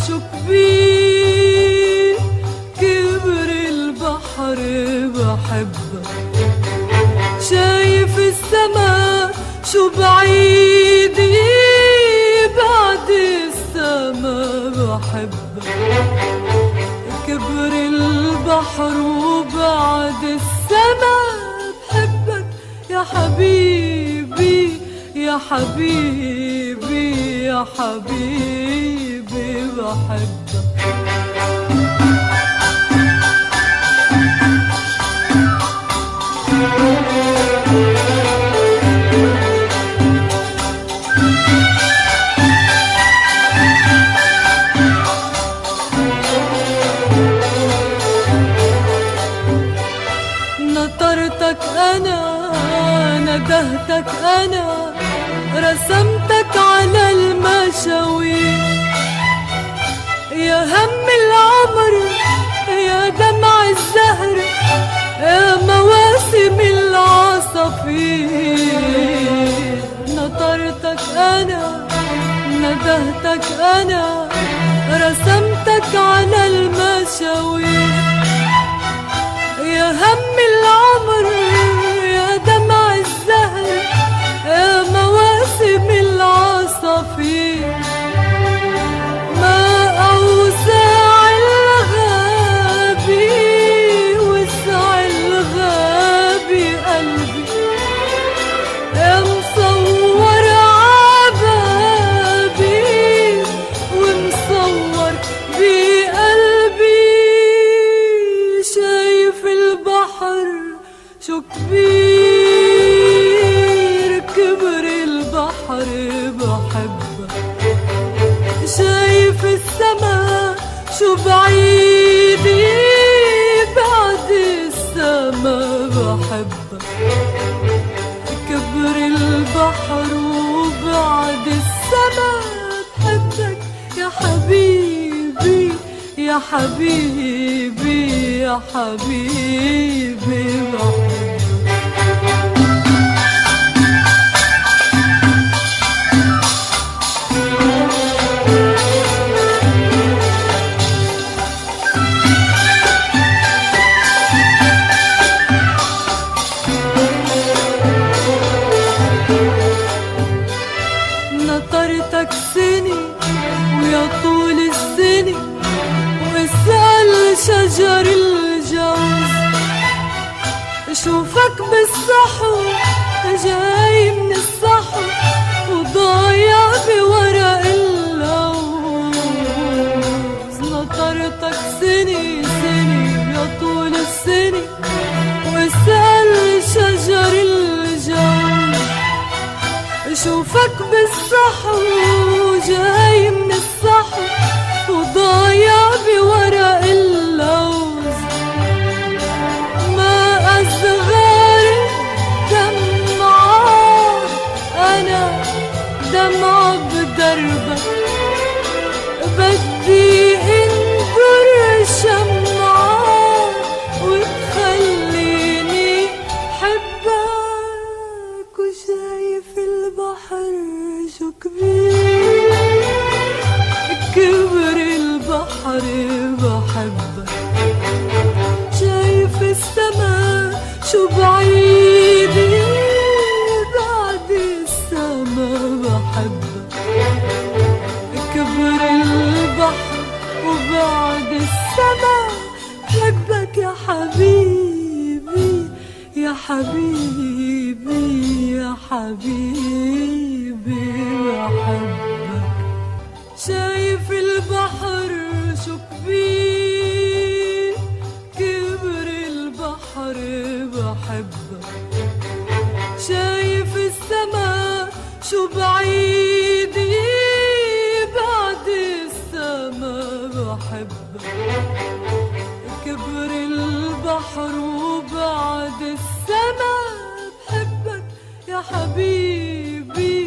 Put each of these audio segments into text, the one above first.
شو كبير كبر البحر بحبك. شايف السما شو بعيد بعد السما بحبك. كبر البحر وبعد السما بحبك يا حبيبي يا حبيبي يا حبيبي بحبك. نطرتك أنا ندهتك أنا رسمتك على المشاوير. يا هم العمر يا دمع الزهر يا مواسم العصافير. نطرتك أنا ندهتك أنا رسمتك على المشاوير. يا هم العمر يا دمع الزهر يا مواسم العصافير. ما أوسع الغابي وسع الغابي قلبي. يا مصور عبابي ومصور بقلبي. شايف البحر شو كبير كبر البحر بحبك. شايف السما شو بعيد بعد السما بحبك. كبر البحر وبعد السما بحبك يا حبيبي يا حبيبي يا حبيبي بحبك. نطرتك سني ويا طول السني واسأل شجر الجوز. اشوفك بالصحو جاي من الصحو وضايع بورق اللوز. نطرتك سني سني ويا طول السني واسأل شجر الجوز. اشوفك بالصحو جاي من الصحو وضايع بورق اللوز. ما أصغر دمعة أنا دمعة بدربك. بدي انظر شمعة وتخليني حبك. وشايف البحر شو كبير كبر البحر بحبك. شايف السما شو بعيد بعد السما بحبك. كبر البحر وبعد السما بحبك يا حبيبي يا حبيبي يا حبيبي بحبك. شايف البحر شو كبير كبر البحر بحبك. شايف السما شو بعيد بعد السما بحبك. كبر البحر وبعد السما بحبك يا حبيبي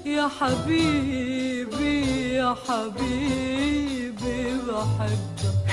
يا حبيبي يا حبيبي بحبك.